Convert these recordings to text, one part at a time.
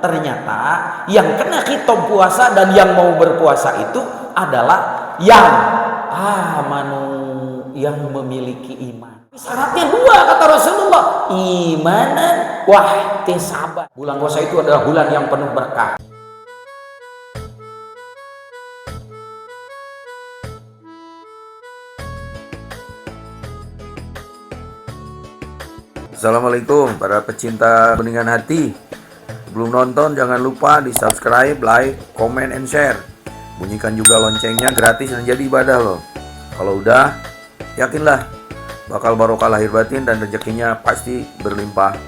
Ternyata yang kena khitab puasa dan yang mau berpuasa itu adalah yang amanu, yang memiliki iman. Syaratnya dua kata Rasulullah, imanan wahtisaban. Bulan puasa itu adalah bulan yang penuh berkah. Assalamualaikum para pecinta kuningan hati. Sebelum nonton jangan lupa di subscribe, like, comment, and share. Bunyikan juga loncengnya, gratis dan jadi ibadah loh. Kalau udah, yakinlah bakal barokah lahir batin dan rezekinya pasti berlimpah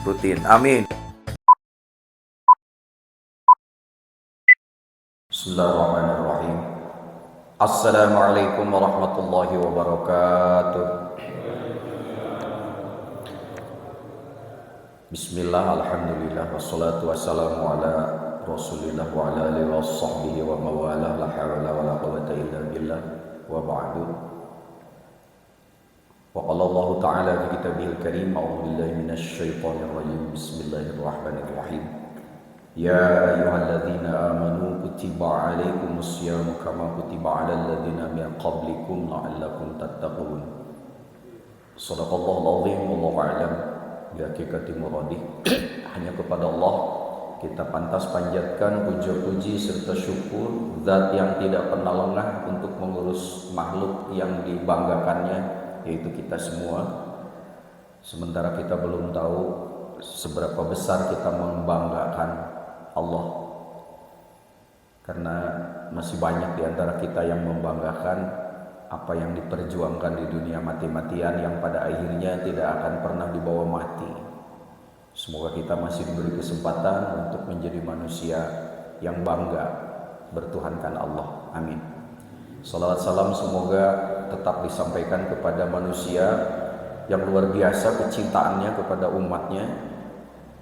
rutin. Amin. Bismillahirrahmanirrahim. Assalamualaikum warahmatullahi wabarakatuh. Bismillah, alhamdulillah, wassalatu wassalamu ala rasulillah wa ala alihi wa sahbihi wa mawalah, la hawla wa la quwwata illa billah, wa ba'du. Wa qala Allah ta'ala fi kitabihil karim, a'udzu billahi minasy syaithanir rajim, bismillahirrahmanirrahim. Ya ayyuhalladzina amanu kutiba alaikumus siyam kama kutiba alal ladzina min qablikum la'allakum tattaqun. Shadaqallahul azim, wallahu a'lam. Bihaqikati muradih. Hanya kepada Allah kita pantas panjatkan puja-puji serta syukur, zat yang tidak pernah lengah untuk mengurus makhluk yang dibanggakannya, yaitu kita semua. Sementara kita belum tahu seberapa besar kita membanggakan Allah, karena masih banyak di antara kita yang membanggakan apa yang diperjuangkan di dunia mati-matian yang pada akhirnya tidak akan pernah dibawa mati. Semoga kita masih diberi kesempatan untuk menjadi manusia yang bangga bertuhankan Allah. Amin. Salawat salam semoga tetap disampaikan kepada manusia yang luar biasa kecintaannya kepada umatnya,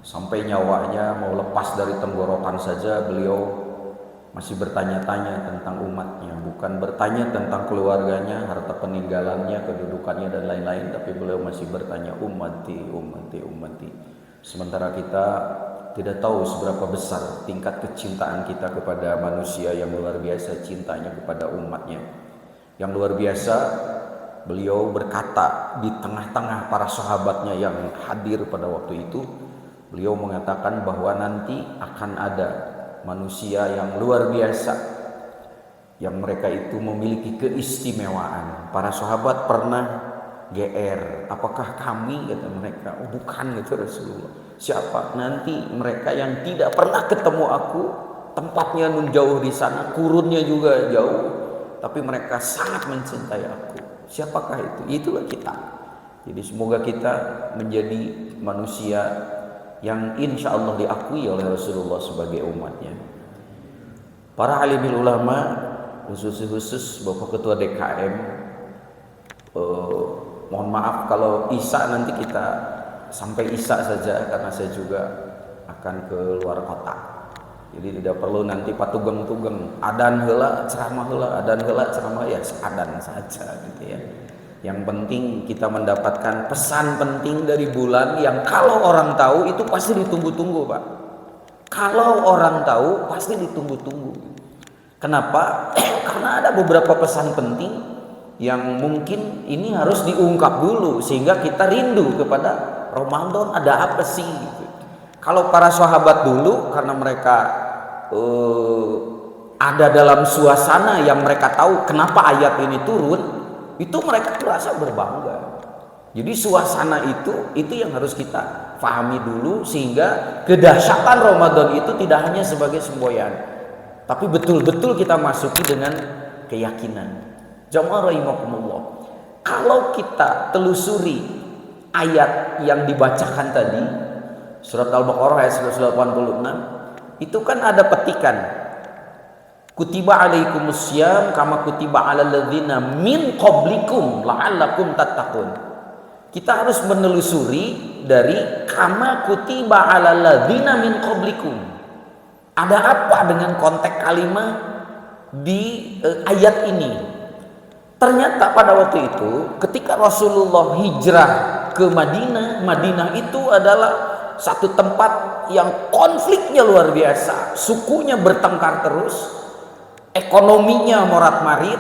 sampai nyawanya mau lepas dari tenggorokan saja beliau masih bertanya-tanya tentang umatnya, bukan bertanya tentang keluarganya, harta peninggalannya, kedudukannya dan lain-lain, tapi beliau masih bertanya ummati, ummati, ummati. Sementara kita tidak tahu seberapa besar tingkat kecintaan kita kepada manusia yang luar biasa cintanya kepada umatnya. Yang luar biasa, beliau berkata di tengah-tengah para sahabatnya yang hadir pada waktu itu, beliau mengatakan bahwa nanti akan ada manusia yang luar biasa, yang mereka itu memiliki keistimewaan. Para sahabat pernah GR, apakah kami, kata mereka. Oh bukan, gitu Rasulullah. Siapa? Nanti mereka yang tidak pernah ketemu aku, tempatnya nun jauh di sana, kurunnya juga jauh, tapi mereka sangat mencintai aku. Siapakah itu? Itulah kita. Jadi semoga kita menjadi manusia yang insya Allah diakui oleh Rasulullah sebagai umatnya. Para alimil ulama, khusus Bapak Ketua DKM, mohon maaf kalau Isya nanti kita sampai Isya saja, karena saya juga akan ke luar kota. Jadi tidak perlu nanti patugeng-tugeng, adan heula ceramah heula, adan heula ceramah, ya seadan saja gitu ya. Yang penting kita mendapatkan pesan penting dari bulan yang kalau orang tahu itu pasti ditunggu-tunggu, Pak. Kalau orang tahu pasti ditunggu-tunggu. Kenapa? Karena ada beberapa pesan penting yang mungkin ini harus diungkap dulu sehingga kita rindu kepada Ramadan, ada apa sih gitu. Kalau para sahabat dulu karena mereka ada dalam suasana yang mereka tahu kenapa ayat ini turun, itu mereka merasa berbangga. Jadi suasana itu yang harus kita pahami dulu, sehingga kedahsyatan Ramadan itu tidak hanya sebagai semboyan, tapi betul-betul kita masuki dengan keyakinan. Jamaah rahimakumullah. Kalau kita telusuri ayat yang dibacakan tadi, surat Al-Baqarah ayat 186, itu kan ada petikan. Kutiba alaikumus syiyam kama kutiba alal ladzina min qablikum la'allakum tattaqun. Kita harus menelusuri dari kama kutiba alal ladzina min qablikum. Ada apa dengan konteks kalimat di ayat ini? Ternyata pada waktu itu ketika Rasulullah hijrah ke Madinah, Madinah itu adalah satu tempat yang konfliknya luar biasa, sukunya bertengkar terus, ekonominya morat-marit,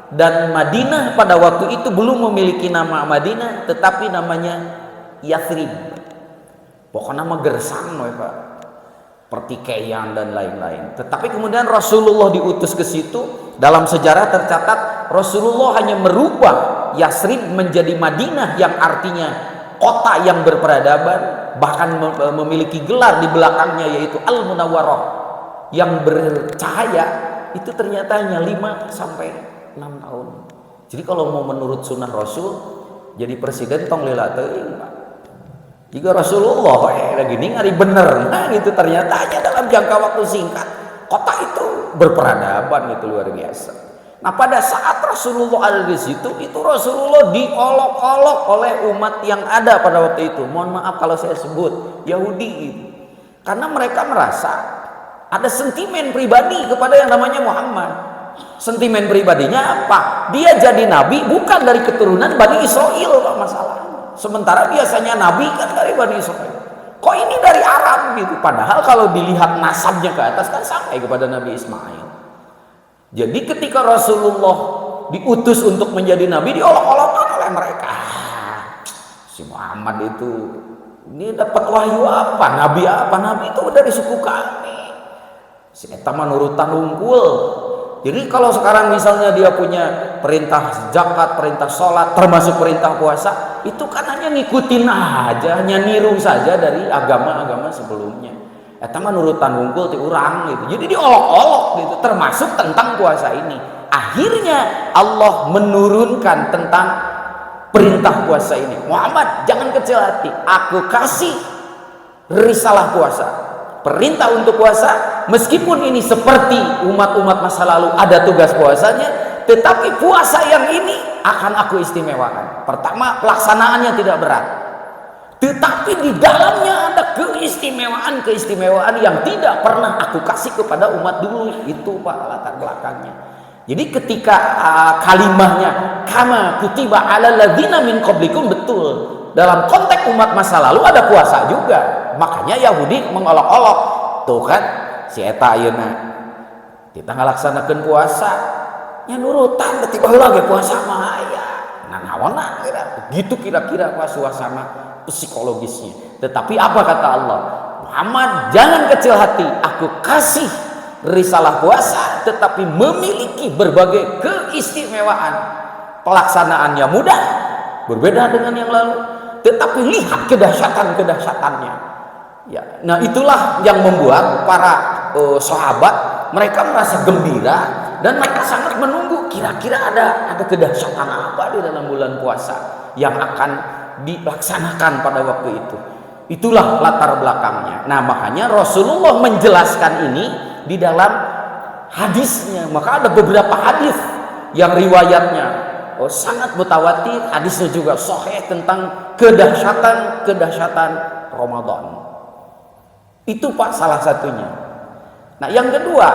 dan Madinah pada waktu itu belum memiliki nama Madinah, tetapi namanya Yathrib. Pokoknya nama gersang, Pak, pertikaian dan lain-lain. Tetapi kemudian Rasulullah diutus ke situ. Dalam sejarah tercatat Rasulullah hanya merubah Yathrib menjadi Madinah, yang artinya kota yang berperadaban, bahkan memiliki gelar di belakangnya yaitu Al-Munawwarah, yang bercahaya. Itu ternyata hanya 5 sampai 6 tahun. Jadi kalau mau menurut sunnah Rasul, jadi presiden tong lila teuing, Pak. Jika Rasulullah lagi ini ngari bener, nah gitu, ternyata hanya dalam jangka waktu singkat kota itu berperadaban, itu luar biasa. Nah pada saat Rasulullah ada di situ, itu Rasulullah diolok-olok oleh umat yang ada pada waktu itu. Mohon maaf kalau saya sebut Yahudi gitu. Karena mereka merasa ada sentimen pribadi kepada yang namanya Muhammad. Sentimen pribadinya apa? Dia jadi nabi bukan dari keturunan Bani Israel, Pak, masalahnya. Sementara biasanya nabi kan dari Bani Israel. Kok ini dari Arab gitu? Padahal kalau dilihat nasabnya ke atas kan sampai kepada Nabi Ismail. Jadi ketika Rasulullah diutus untuk menjadi nabi, diolok-olokkan oleh mereka. Si Muhammad itu ini dapat wahyu apa? Nabi apa? Nabi itu dari suku kami. Si eta mah nurutan unggul. Jadi kalau sekarang misalnya dia punya perintah zakat, perintah sholat, termasuk perintah puasa, itu kan hanya ngikutin aja, hanya niru saja dari agama-agama sebelumnya. Eta mah nurutan unggul ti urang gitu. Jadi diolok-olok gitu, termasuk tentang puasa ini. Akhirnya Allah menurunkan tentang perintah puasa ini. Muhammad, jangan kecil hati. Aku kasih risalah puasa, perintah untuk puasa. Meskipun ini seperti umat-umat masa lalu ada tugas puasanya, tetapi puasa yang ini akan aku istimewakan. Pertama, pelaksanaannya tidak berat, tetapi di dalamnya ada keistimewaan yang tidak pernah aku kasih kepada umat dulu. Itu, Pak, latar belakangnya. Jadi ketika kalimahnya kama kutiba alal ladzina min qablikum, betul, dalam konteks umat masa lalu ada puasa juga. Makanya Yahudi mengolok-olok, tuh kan si eta ayeuna kita ngalaksanakeun puasa nya nurutan teu baheula ge puasa mah aya. Nah naonna gitu kira-kira Pak suasana psikologisnya. Tetapi apa kata Allah? Muhammad, jangan kecil hati, aku kasih risalah puasa tetapi memiliki berbagai keistimewaan. Pelaksanaannya mudah, berbeda dengan yang lalu, tetapi lihat kedahsyatan-kedahsyatannya. Ya, nah itulah yang membuat para sahabat mereka merasa gembira dan mereka sangat menunggu kira-kira ada kedahsyatan apa di dalam bulan puasa yang akan dilaksanakan pada waktu itu. Itulah latar belakangnya. Nah makanya Rasulullah menjelaskan ini di dalam hadisnya. Maka ada beberapa hadis yang riwayatnya sangat mutawatir, hadisnya juga sahih tentang kedahsyatan Ramadan. Itu, Pak, salah satunya. Nah yang kedua,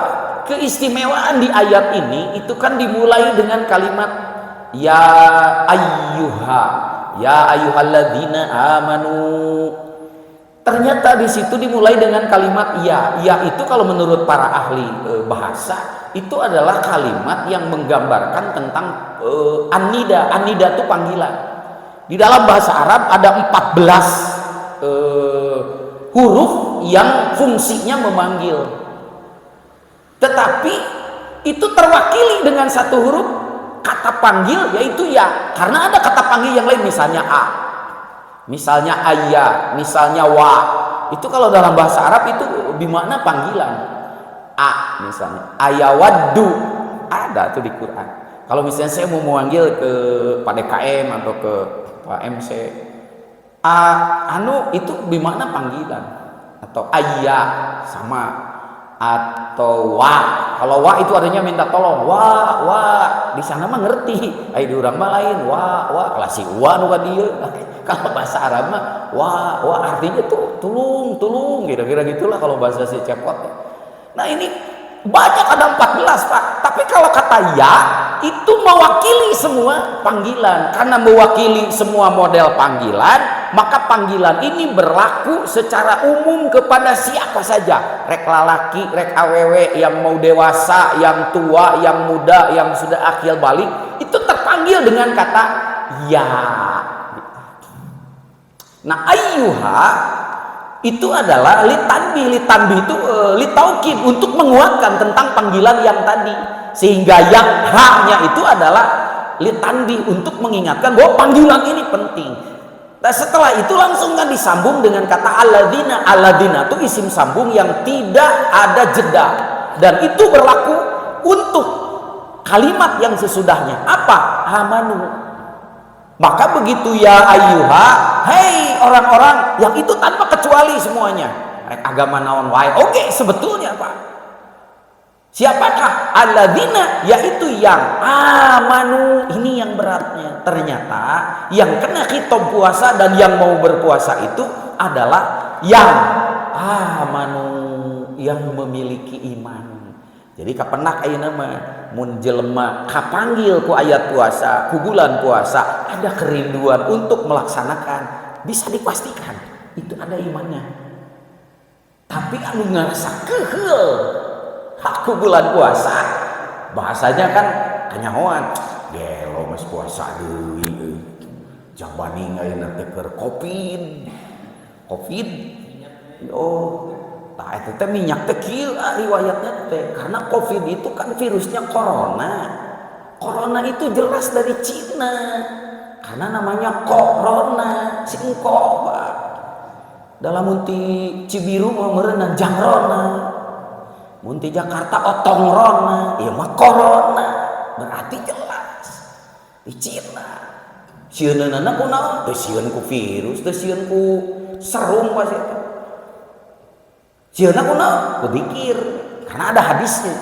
keistimewaan di ayat ini itu kan dimulai dengan kalimat ya ayyuhalladzina amanu. Ternyata di situ dimulai dengan kalimat ya. Ya itu kalau menurut para ahli bahasa itu adalah kalimat yang menggambarkan tentang an-nida. An-nida itu panggilan. Di dalam bahasa Arab ada 14 huruf yang fungsinya memanggil. Tetapi itu terwakili dengan satu huruf kata panggil, yaitu ya. Karena ada kata panggil yang lain, misalnya a, misalnya ayya, misalnya wa. Itu kalau dalam bahasa Arab itu bermakna panggilan. A misalnya ayawaddu, ada tuh di Quran. Kalau misalnya saya mau memanggil ke Pak DKM atau ke Pak MC, itu bermakna panggilan. Atau ayya sama, atau wa. Kalau wa itu artinya minta tolong. Wa di sana mah ngerti. Ai di urang mah lain. Wa kelas si wa nu ka dieu. Kalau bahasa Arab mah wa artinya tuh tulung kira-kira gitulah kalau bahasa si cepot. Nah ini banyak, ada 14, Pak. Tapi kalau kata ya itu mewakili semua panggilan. Karena mewakili semua model panggilan, maka panggilan ini berlaku secara umum kepada siapa saja. Rek lalaki, rek awewe, yang mau dewasa, yang tua, yang muda, yang sudah akil balik, itu terpanggil dengan kata ya. Nah, ayyuha itu adalah litanbih itu litaukid, untuk menguatkan tentang panggilan yang tadi, sehingga yang haknya itu adalah litanbih, untuk mengingatkan bahwa panggilan ini penting. Nah, setelah itu langsung kan disambung dengan kata alladzina. Alladzina itu isim sambung yang tidak ada jeda, dan itu berlaku untuk kalimat yang sesudahnya. Apa? Amanu. Maka begitu ya ayyuha, hei orang-orang, yang itu tanpa kecuali semuanya. Agama naon wae. Oke, sebetulnya Pak. Siapakah alladzina? Yaitu yang amanu. Ini yang beratnya. Ternyata yang kena khitab puasa dan yang mau berpuasa itu adalah yang amanu, yang memiliki iman. Jadi kapenak ayeuna mah mun jelema kapanggil ku ayat puasa, ku bulan puasa, ada kerinduan untuk melaksanakan, bisa dipastikan itu ada imannya. Tapi anu ngarasa keheul aku bulan puasa, bahasanya kan kanyahoan, gelo mas puasa deui, jabaning ayeuna teh keur covid. Oh, tah eta teh minyak teh kieu riwayatna teh, karena covid itu kan virusnya corona. Corona itu jelas dari Cina, karena namanya corona, singko Pak. Dalam munti Cibiru mah meureunna jangrona, munti Jakarta otongrona, ieu mah corona, berarti jelas di Cina. Sieunana kunaon? Teu sieun ku virus, teu sieun ku serum pas eta. Sieunna kunaon? Ku dzikir, karena ada hadisnya.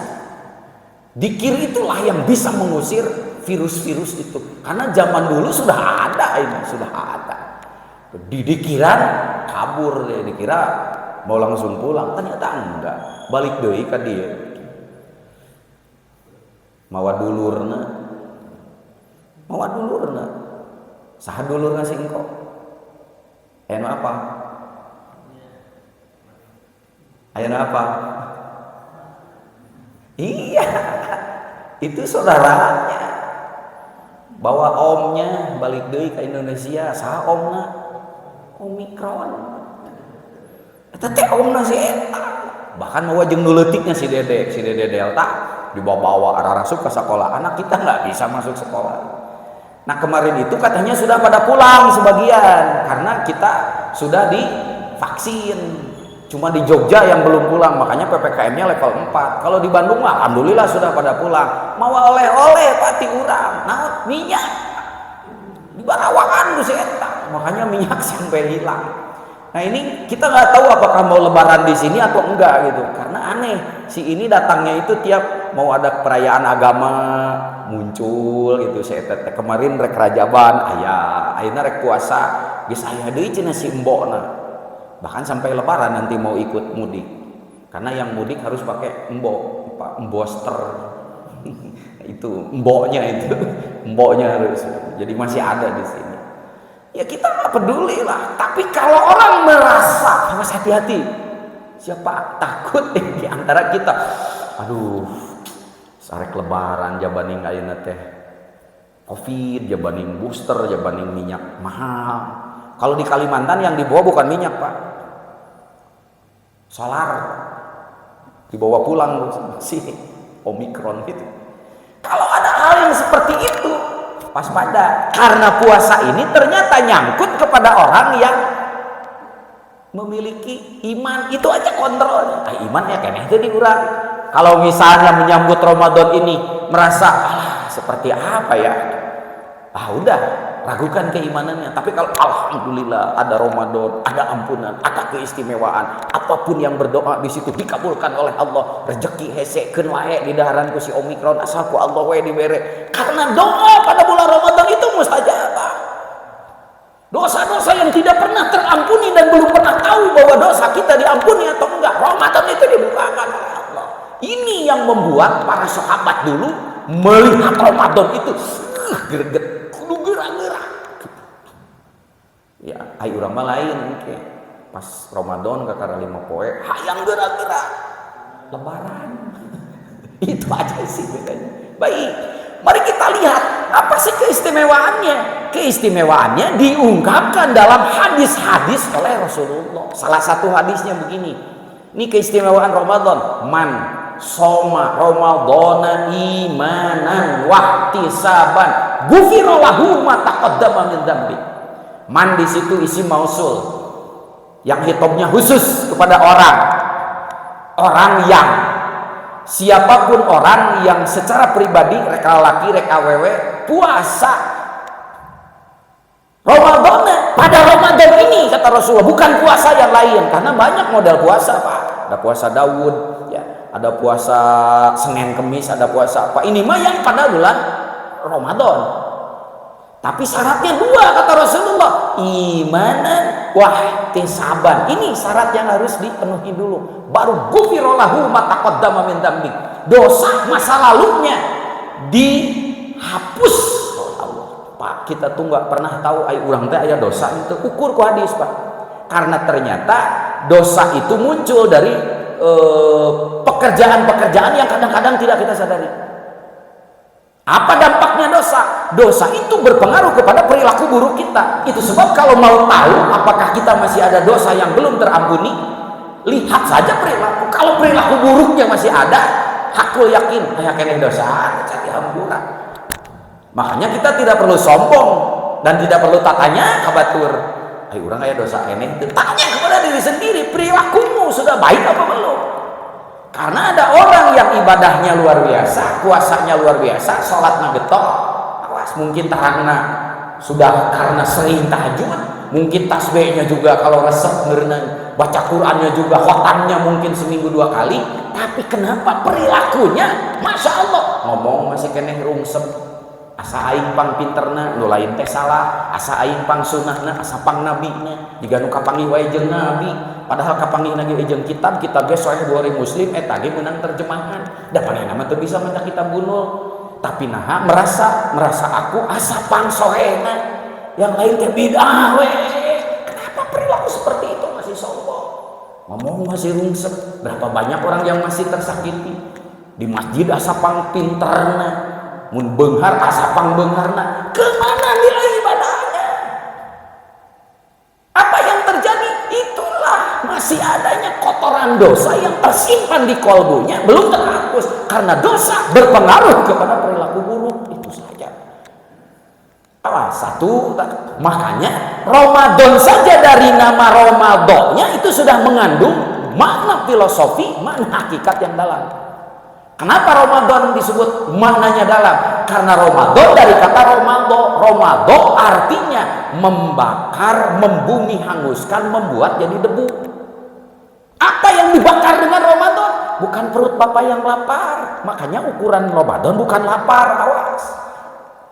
Dzikir itulah yang bisa mengusir virus-virus itu. Karena zaman dulu sudah ada ini, sudah ada. Di dikiran kabur deh, dikira mau langsung pulang, ternyata enggak. Balik deui ka dieu. Mawa dulurna. Saha dulurna si engko? Anu apa? Ayeuna apa? Iya, itu saudaranya. Bawa omnya balik deui ke Indonesia. Saha omna? Omikron. Eta teh omna si eta. Bahkan mau jeung nu leutiknya si Dede Delta dibawa-bawa arah-arah ke sekolah. Anak kita nggak bisa masuk sekolah. Nah, kemarin itu katanya sudah pada pulang sebagian karena kita sudah divaksin. Cuma di Jogja yang belum pulang, makanya PPKM-nya level 4. Kalau di Bandung mah alhamdulillah sudah pada pulang. Mau oleh-oleh pati urang, nah minyak di barawakan si eta, makanya minyak sampai hilang. Nah, ini kita nggak tahu apakah mau lebaran di sini atau enggak gitu, karena aneh si ini datangnya itu tiap mau ada perayaan agama muncul gitu. Si eta kemarin rek rajaban aya, ayeuna rek puasa geus aya deui cenah si embokna. Bahkan sampai lebaran nanti mau ikut mudik, karena yang mudik harus pakai emboster itu emboknya harus, jadi masih ada di sini. Ya kita nggak peduli lah, tapi kalau orang merasa, harus hati-hati. Siapa takut di antara kita, aduh sarek lebaran jabaning ayeuna teh covid, jabaning booster, jabaning minyak mahal. Kalau di Kalimantan yang dibawa bukan minyak Pak, solar dibawa pulang si Omikron gitu. Kalau ada hal yang seperti itu waspada, karena puasa ini ternyata nyangkut kepada orang yang memiliki iman. Itu aja kontrolnya. Imannya kayaknya itu diurang. Kalau misalnya menyambut Ramadan ini merasa seperti apa ya, udah ragukan keimanannya. Tapi kalau alhamdulillah ada Ramadan, ada ampunan, ada keistimewaan, apapun yang berdoa di situ dikabulkan oleh Allah. Rezeki hesekeun wae di daharan ku si Omikron, asal ku Allah wae dibere. Karena doa pada bulan Ramadan itu mustajabah. Dosa-dosa yang tidak pernah terampuni dan belum pernah tahu bahwa dosa kita diampuni atau enggak, Ramadan itu dibukakan oleh Allah. Ini yang membuat para sahabat dulu melihat Ramadan itu greget, kudu gerang-gerang. Ya, Ai urang mah lain engke. Pas Ramadan kakara 5 poe hayang gerak-gerak lebaran. Itu aja sih bedanya. Baik, mari kita lihat apa sih keistimewaannya. Keistimewaannya diungkapkan dalam hadis-hadis oleh Rasulullah. Salah satu hadisnya begini. Ini keistimewaan Ramadan. Man soma Ramadana imanan wahtisaban ghufira lahu ma taqaddama min dzambi. Man di situ isi mausul yang hitobnya khusus kepada orang yang siapapun orang yang secara pribadi reka laki reka wewe puasa Ramadan pada Ramadan ini kata Rasulullah, bukan puasa yang lain, karena banyak model puasa Pak. Ada puasa Daud ya, ada puasa Senin Kemis, ada puasa apa. Ini mah yang pada bulan Ramadan. Tapi syaratnya 2 kata Rasulullah, imanan wahtisaban. Ini syarat yang harus dipenuhi dulu. Baru ghufira lahu ma taqaddama min dzambi. Dosa masa lalunya dihapus oleh Allah. Pak, kita tuh nggak pernah tahu ai urang teh aya dosa itu. Ukur ku hadis, Pak. Karena ternyata dosa itu muncul dari pekerjaan-pekerjaan yang kadang-kadang tidak kita sadari. Apa dampaknya dosa? Dosa itu berpengaruh kepada perilaku buruk kita. Itu sebab kalau mau tahu apakah kita masih ada dosa yang belum terampuni, lihat saja perilaku. Kalau perilaku buruknya masih ada, hakul yakin aya keneh dosa cari hampura. Makanya kita tidak perlu sombong dan tidak perlu tatanya kabatur. Ayo urang aya dosa eneh, tanya kepada diri sendiri, perilakumu sudah baik apa belum? Karena ada orang yang ibadahnya luar biasa, puasanya luar biasa, sholatnya getok, awas mungkin sudah karena sering tahajud, mungkin tasbihnya juga kalau resep ngerenang, baca Qurannya juga, khotamnya mungkin seminggu 2 kali, tapi kenapa perilakunya, masya Allah, ngomong masih keneh rungsem, asa aing pang pinterna, nu lain teh salah, asa aing pang sunnahna, asa pang nabina, jika nu kapanggih wae jeung nabi. Padahal kapanggih lagi jeung kitab ge Sahih Bukhari Muslim eta ge meunang terjemahan. Da panehna mah teu bisa maca kitab bunul. Tapi naha merasa aku asa pang sohena. Yang lain teh bid'ah we. Kenapa perilaku seperti itu masih sombong? Ngomong masih rungsep. Berapa banyak orang yang masih tersakiti. Di masjid asa pang pinterna. Mun beunghar asa pang beungharna. Kemana nilai ibadahnya? Apa yang terjadi? Itulah masih adanya kotoran dosa yang tersimpan di kolbunya, belum terhapus karena dosa berpengaruh kepada perilaku buruk. Itu saja. Satu, makanya Ramadan saja dari nama Ramadannya itu sudah mengandung makna filosofi, makna hakikat yang dalam. Kenapa Ramadan disebut maknanya dalam? Karena Ramadan dari kata Ramadan artinya membakar, membumi, hanguskan, membuat jadi debu. Apa yang dibakar dengan Ramadan? Bukan perut bapak yang lapar. Makanya ukuran Ramadan bukan lapar, awas.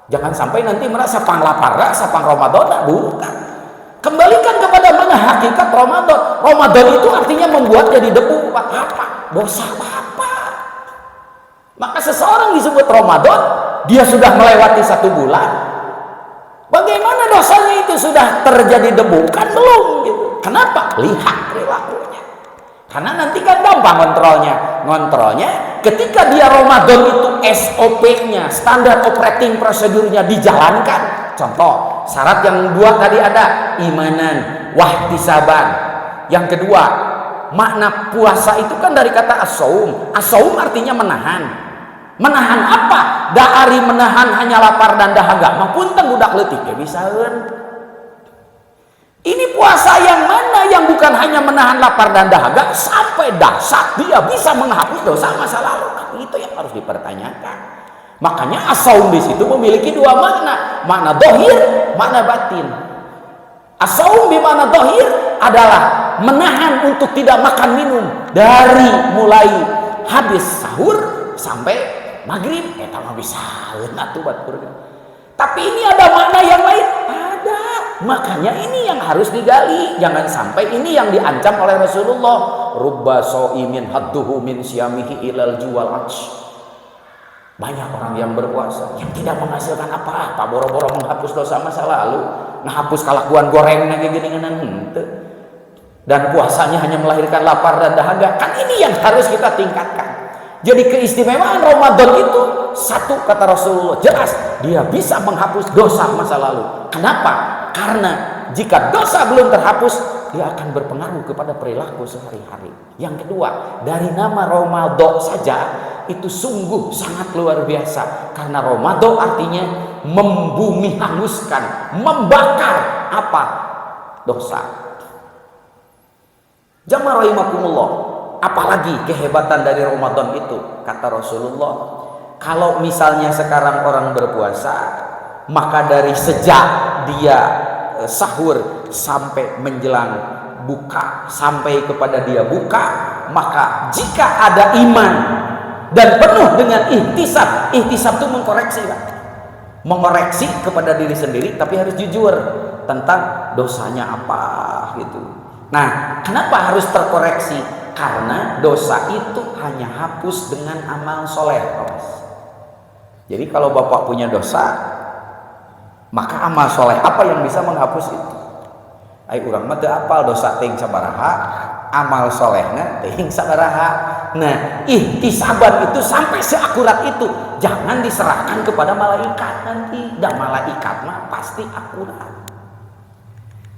Jangan sampai nanti merasa pang lapar, rasa pang Ramadan, bukan. Kembalikan kepada mana hakikat Ramadan. Ramadan itu artinya membuat jadi debu. Apa? Dosa apa? Maka seseorang disebut Ramadan, dia sudah melewati 1 bulan. Bagaimana dosanya itu sudah terjadi debu? Kan belum gitu. Kenapa? Lihat perilakunya. Karena nanti kan gampang ngontrolnya. Ketika dia Ramadan itu SOP-nya, standar operating prosedurnya dijalankan. Contoh, syarat yang 2 tadi ada imanan, wahtisaban. Yang kedua, makna puasa itu kan dari kata as-saum. As-saum artinya menahan. Menahan apa? Dari menahan hanya lapar dan dahaga. Mapunten budak leutik ya bisaeun. Ini puasa yang mana yang bukan hanya menahan lapar dan dahaga sampai dahsyat dia bisa menghapus dosa masa lalu. Itu yang harus dipertanyakan. Makanya as-saum di situ memiliki 2 makna, makna dohir, makna batin. As-saum bi makna dohir adalah menahan untuk tidak makan minum dari mulai habis sahur sampai maghrib. Eta mah bisa atuh batur. Tapi ini ada makna yang lain, ada. Makanya ini yang harus digali. Jangan sampai ini yang diancam oleh Rasulullah. Rubba shaimin hadduhu min siyamihi ilal juwal atsh. Banyak orang yang berpuasa yang tidak menghasilkan apa-apa, boro-boro menghapus dosa masa lalu. ngahapus kalakuan goreng kayak gini henteu. Dan puasanya hanya melahirkan lapar dan dahaga. Kan ini yang harus kita tingkatkan. Jadi keistimewaan Ramadan itu satu, kata Rasulullah, jelas dia bisa menghapus dosa masa lalu. Kenapa? Karena jika dosa belum terhapus, dia akan berpengaruh kepada perilaku sehari-hari. Yang kedua, dari nama Ramadan saja itu sungguh sangat luar biasa. Karena Ramadan artinya membumi hanguskan, membakar apa? Dosa. Jamaah rahimakumullah, apalagi kehebatan dari Ramadan itu, kata Rasulullah, kalau misalnya sekarang orang berpuasa, maka dari sejak dia sahur sampai menjelang buka, sampai kepada dia buka, maka jika ada iman dan penuh dengan ihtisab, ihtisab itu mengkoreksi, Pak. Mengoreksi kepada diri sendiri, tapi harus jujur tentang dosanya apa gitu. Nah, kenapa harus terkoreksi? Karena dosa itu hanya hapus dengan amal soleh. Jadi kalau Bapak punya dosa, maka amal soleh apa yang bisa menghapus itu? Ai urang mah teu apal dosa teuing sabaraha, amal solehna teuing sabaraha. Nah, ihtisaban itu sampai seakurat itu jangan diserahkan kepada malaikat nanti. Dan malaikat mah pasti akurat.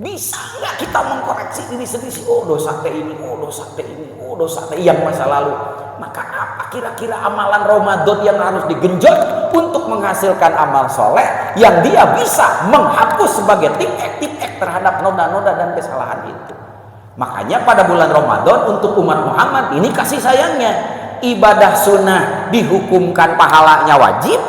Bisa nggak kita mengkoreksi diri sendiri? Oh dosa teh ini, oh dosa teh ini, oh dosa teh yang masa lalu. Maka apa kira-kira amalan Ramadan yang harus digenjot untuk menghasilkan amal soleh yang dia bisa menghapus sebagai tik-ek terhadap noda-noda dan kesalahan itu. Makanya pada bulan Ramadan untuk umat Muhammad ini kasih sayangnya, ibadah sunnah dihukumkan pahalanya wajib.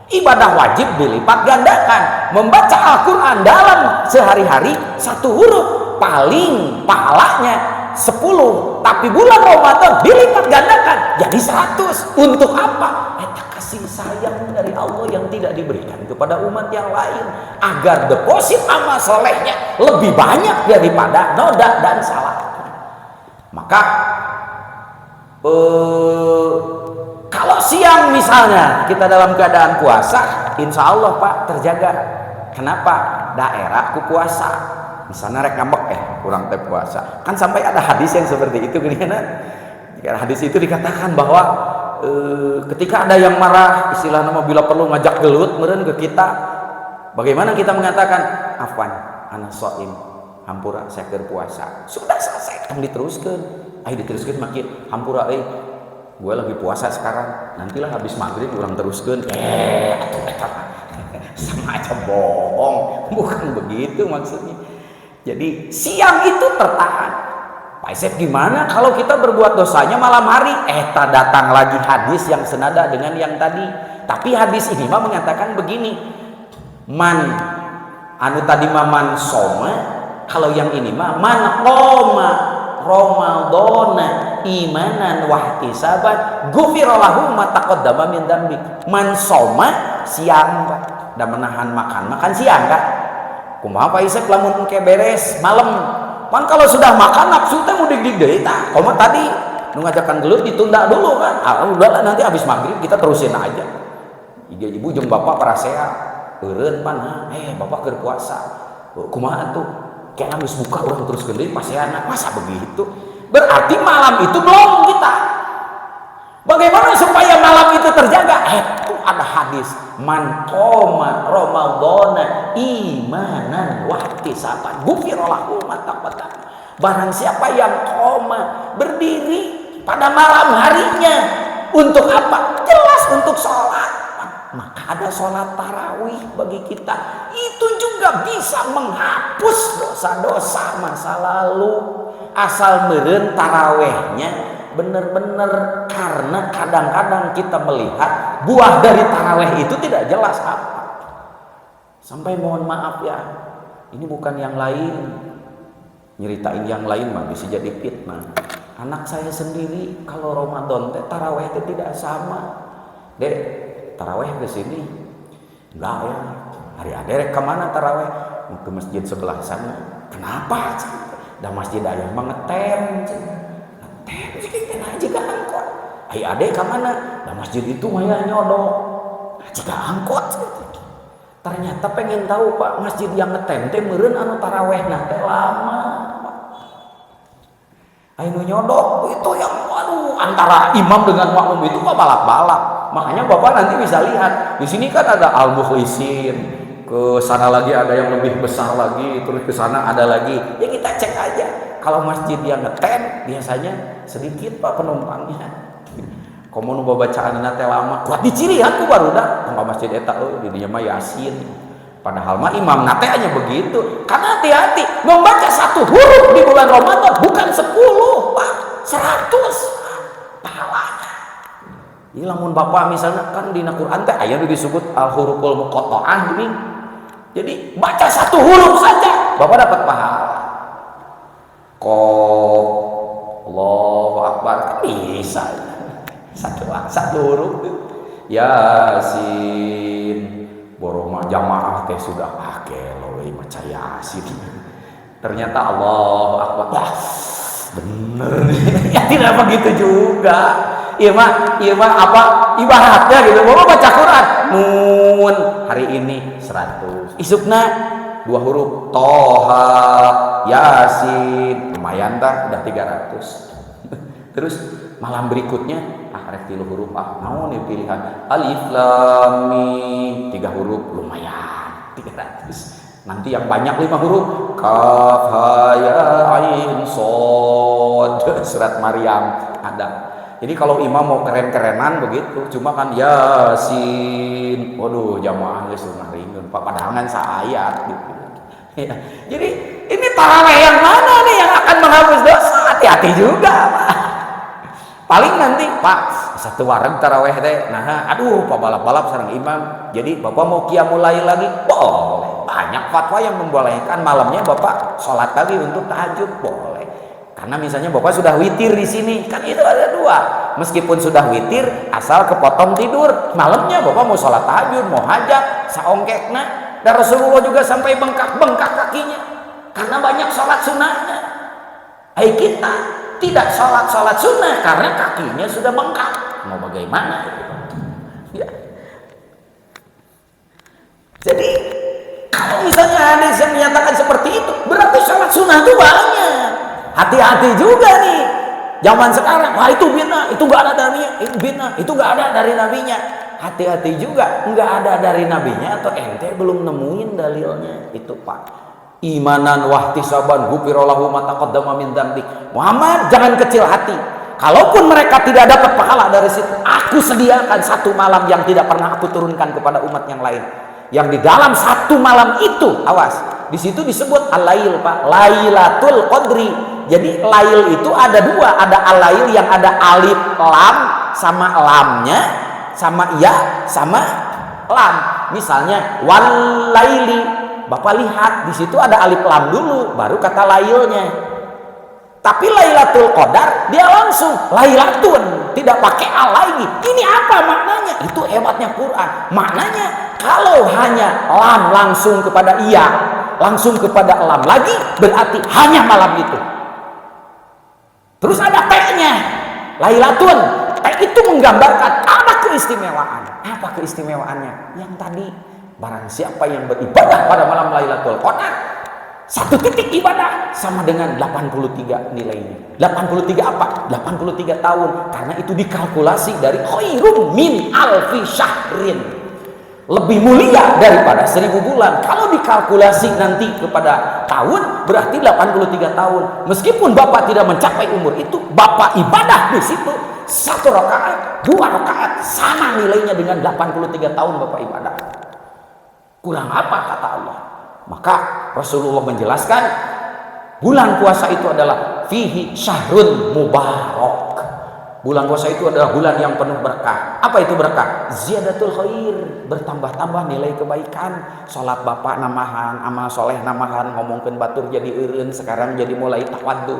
Ibadah wajib dilipat gandakan. Membaca Al-Quran dalam sehari-hari 1 huruf paling pahalanya 10, tapi bulan Ramadan dilipat gandakan jadi 100. Untuk apa? Kasih sayang dari Allah yang tidak diberikan kepada umat yang lain, agar deposit amal solehnya lebih banyak daripada noda dan salah. Maka kalau siang misalnya kita dalam keadaan puasa, insya Allah Pak terjaga. Kenapa? Daerahku puasa. Misalnya rek ngambek kurang teh puasa. Kan sampai ada hadis yang seperti itu gini kan. Hadis itu dikatakan bahwa ketika ada yang marah, istilahnya bila perlu ngajak gelut meureun ke kita, bagaimana kita mengatakan afwan ana shaim, hampura saya keur puasa. Sudah selesai, kan diteruskeun. Ayo diteruskeun makin hampura gue lagi puasa sekarang, nantilah habis maghrib orang teruskan. Sama aja bohong, bukan begitu maksudnya. Jadi siang itu tertahan. Pak Isep gimana kalau kita berbuat dosanya malam hari? Datang lagi hadis yang senada dengan yang tadi. Tapi hadis ini mah mengatakan begini, man anu tadi mah man soma, kalau yang ini mah man qoma Ramadana imanan wahtisaban ghufirallahu ma taqaddama min dzambi. Man soma siang Pak, da menahan makan siang Kak. Kumaha Pak Isep lamun ke beres malam. Pan kalau sudah makan nafsu teh mau dig-dig deui tah. Komo tadi nu ngajakan gelut ditunda dulu kan. Udahlah nanti habis maghrib kita terusin aja. Ibu jeung bapak parasea eureun pan bapak keur puasa. Kumaha tuh? Kayak habis buka orang terus gede pasti anak, masa begitu? Berarti malam itu belum kita. Bagaimana supaya malam itu terjaga? Itu ada hadis, man qoma ramadhana imanan wahtisaban ghufirallahu ma taqaddama. Barang siapa yang qoma, berdiri pada malam harinya untuk apa? Jelas untuk sholat. Maka ada sholat tarawih bagi kita, itu juga bisa menghapus dosa-dosa masa lalu, asal meureun tarawihnya benar-benar. Karena kadang-kadang kita melihat buah dari tarawih itu tidak jelas apa. Sampai mohon maaf ya, ini bukan yang lain, nyeritain yang lain mah bisa jadi fitnah. Anak saya sendiri kalau Ramadan teh tarawih itu tidak sama. Dek, taraweh ke sini enggak ya, hari aderek kemana taraweh? Ke masjid sebelah sana. Kenapa? Da masjid ayah mah ngetem ngetem aja ke angkot. Ayah adek kemana? Da masjid itu mah ya nyodok jika angkot. Ternyata pengen tahu Pak, masjid yang ngetem teh meureun anu tarawehna teh lama. Anu nyodok itu yang antara imam dengan makmum itu Pak balap-balap. Makanya Bapak nanti bisa lihat. Di sini kan ada al-mukhlisin, ke sana lagi ada yang lebih besar lagi, terus ke sana ada lagi. Ya kita cek aja. Kalau masjid yang ngetem biasanya sedikit Pak penumpangnya. Komo nu babacaanna teh lama, kuat dicirihan ku barudak tangga masjid eta di dinya mah Yasin. Padahal mah imam nate hanya begitu. Karena hati-hati, membaca satu huruf di bulan Ramadan bukan 10, Pak, 100 pahalanya. Jadi lamun Bapak misalnya kan di Quran teh aya disebut al-huruful muqatta'ah gini. Jadi baca satu huruf saja Bapak dapat pahala. Qaf, Allahu Akbar, kan bisa. Satu huruf Yasin boroma jamaah teh sudah pakai loe maca Yasin. Ternyata Allahu Akbar. Wah, bener. Ya tidak begitu juga. Iya mah apa ibaratnya gitu. Bapak baca Quran nun hari ini 100. Isukna 2 huruf Toha, Yasin, lumayan tah udah 300. Terus malam berikutnya rek 3 huruf naon nih pilihan alif lam mim 3 huruf lumayan 300. Nanti yang banyak 5 huruf kaf ha ya ain shad surat Maryam ada. Jadi kalau imam mau keren-kerenan begitu, cuma kan Yasin, waduh jamaah geus ngaringeun Pak padangan saayat gitu. Ya. Jadi ini tarawih yang mana nih yang akan menghapus dosa? Hati-hati juga Pak. Paling nanti Pak satu wareg taraweh teh nah aduh Pak balap-balap sareng imam. Jadi Bapak mau qiyamul lail lagi boleh. Banyak fatwa yang membolehkan malamnya Bapak sholat lagi untuk tahajud boleh. Karena misalnya Bapak sudah witir di sini kan itu ada 2. Meskipun sudah witir asal kepotong tidur malamnya Bapak mau sholat tahajud mau hajat saongkekna. Dan Rasulullah juga sampai bengkak-bengkak kakinya karena banyak sholat sunnahnya. Hai kita tidak sholat sunnah karena kakinya sudah bengkak. Mau bagaimana? Ya. Jadi kalau misalnya hadis yang menyatakan seperti itu, berarti sholat sunnah itu banyak. Hati-hati juga nih. Zaman sekarang, wah itu bid'ah, itu nggak ada dari bid'ah, itu nggak ada dari nabinya. Hati-hati juga, nggak ada dari nabinya atau ente belum nemuin dalilnya itu Pak. Imanan wahtisaban ghufirallahu ma taqaddama min dzambi. Muhammad jangan kecil hati. Kalaupun mereka tidak dapat pahala dari situ, aku sediakan 1 malam yang tidak pernah aku turunkan kepada umat yang lain. Yang di dalam 1 malam itu, awas, di situ disebut al-lail Pak, Lailatul Qadri. Jadi lail itu ada 2, ada al-lail yang ada alif lam sama lamnya, sama ya sama lam. Misalnya wal laili. Bapak lihat di situ ada alif lam dulu, baru kata lailnya. Tapi Lailatul Qadar dia langsung Lailatun, tidak pakai al lagi. Ini apa maknanya? Itu hebatnya Quran. Maknanya kalau hanya lam langsung kepada iya, langsung kepada lam lagi, berarti hanya malam itu. Terus ada T-nya, Lailatun. T itu menggambarkan apa keistimewaan? Apa keistimewaannya? Yang tadi barang siapa yang beribadah pada malam Lailatul Qadar, 1 titik ibadah sama dengan 83 nilainya. 83 apa? 83 tahun. Karena itu dikalkulasi dari khairum min alfi syahrin. Lebih mulia daripada 1000 bulan. Kalau dikalkulasi nanti kepada tahun, berarti 83 tahun. Meskipun Bapak tidak mencapai umur itu, Bapak ibadah di situ 1 rakaat, 2 rakaat, sama nilainya dengan 83 tahun Bapak ibadah. Kurang apa kata Allah? Maka Rasulullah menjelaskan bulan puasa itu adalah fihi syahrun mubarak. Bulan puasa itu adalah bulan yang penuh berkah. Apa itu berkah? Ziyadatul khair, bertambah-tambah nilai kebaikan. Salat Bapak namahan, amal soleh namahan, ngomongkeun batur jadi eureun, sekarang jadi mulai tawaddu.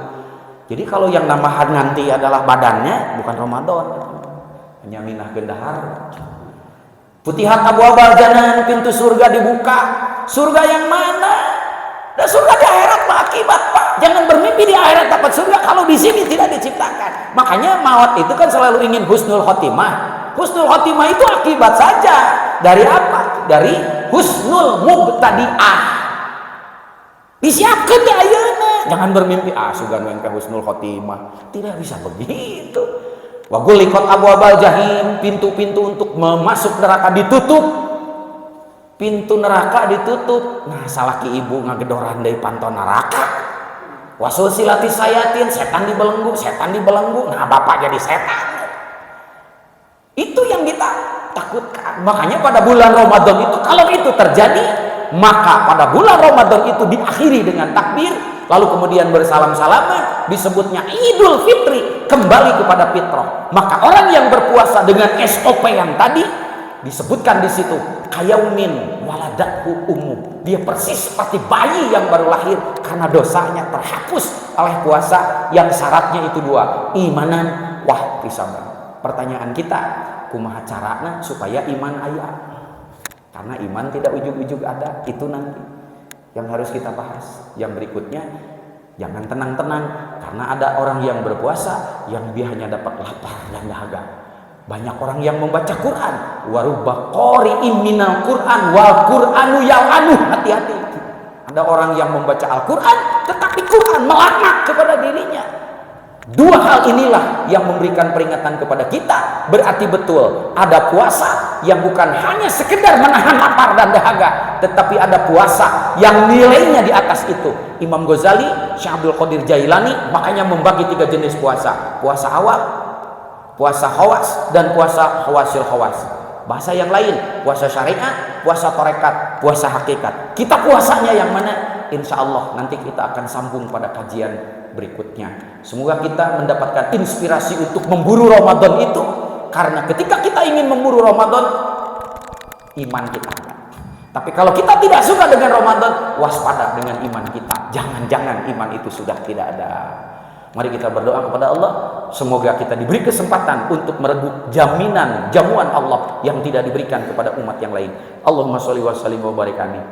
Jadi kalau yang namahan nanti adalah badannya, bukan Ramadan. Hanya minah gendahar. Futihat abwaabal jannah, pintu surga dibuka. Surga yang mana? Dan surga di akhirat Pak, akibat Pak. Jangan bermimpi di akhirat dapat surga kalau di sini tidak diciptakan. Makanya maut itu kan selalu ingin husnul khotimah. Husnul khotimah itu akibat saja. Dari apa? Dari husnul mubtadi'ah. Disiapkan ya ayeuna. Jangan bermimpi sugan engke husnul khotimah. Tidak bisa begitu. Wa guliqat abwabal jahim, pintu-pintu untuk masuk neraka ditutup. Pintu neraka ditutup. Nah, salaki ibu ngagedoran deui panto neraka. Wasulsilati sayatin, setan dibelenggu. Nah, bapak jadi setan. Itu yang kita takutkan. Makanya pada bulan Ramadan itu, kalau itu terjadi, maka pada bulan Ramadan itu diakhiri dengan takbir, lalu kemudian bersalam-salaman, disebutnya Idul Fitri, kembali kepada fitrah. Maka orang yang berpuasa dengan SOP yang tadi disebutkan di situ, kayaumin waladathu ummu. Dia persis seperti bayi yang baru lahir karena dosanya terhapus oleh puasa yang syaratnya itu dua, imanan wah tisaban. Pertanyaan kita, kumaha carana supaya iman aya? Karena iman tidak ujug-ujug ada, itu nanti yang harus kita bahas. Yang berikutnya, jangan tenang-tenang karena ada orang yang berpuasa yang dia hanya dapat lapar dan dahaga. Banyak orang yang membaca Quran, warubba qari'in minal Quran wal Qur'anu yal'anu. Hati-hati. Ada orang yang membaca Al-Quran tetapi Quran melaknat kepada dirinya. Dua hal inilah yang memberikan peringatan kepada kita. Berarti betul ada puasa yang bukan hanya sekedar menahan lapar dan dahaga, tetapi ada puasa yang nilainya di atas itu. Imam Ghazali, Syekh Abdul Qadir Jailani makanya membagi 3 jenis puasa. Puasa awal, puasa khawas, dan puasa khawasil khawas. Bahasa yang lain, puasa syariat, puasa tarekat, puasa hakikat. Kita puasanya yang mana? Insya Allah nanti kita akan sambung pada kajian berikutnya. Semoga kita mendapatkan inspirasi untuk memburu Ramadan itu, karena ketika kita ingin memburu Ramadan, iman kita ada. Tapi kalau kita tidak suka dengan Ramadan, waspada dengan iman kita. Jangan-jangan iman itu sudah tidak ada. Mari kita berdoa kepada Allah, semoga kita diberi kesempatan untuk merebut jaminan, jamuan Allah yang tidak diberikan kepada umat yang lain. Allahumma sholli wa sallim wa barik alaihi.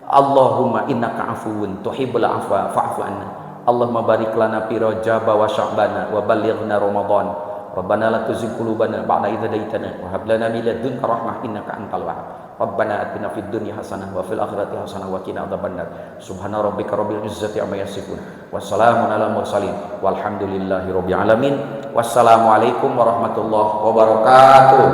Allahumma innaka afuwun tuhibbul afwa fa'fu anna. Allahumma barik lana fi Rajab wa Sya'ban wa ballighna Ramadan. Rabbana la tuzigh qulubana ba'da idh hadaitana wa hab lana min ladunka rahmah innaka antal wahhab. Rabbana atina fid dunya hasanah wa fil akhirati hasanah wa qina adzabannar. Subhana rabbika rabbil izzati amma yasifun. Wassalamun ala mursalin walhamdulillahi rabbil alamin. Wassalamualaikum warahmatullahi wabarakatuh.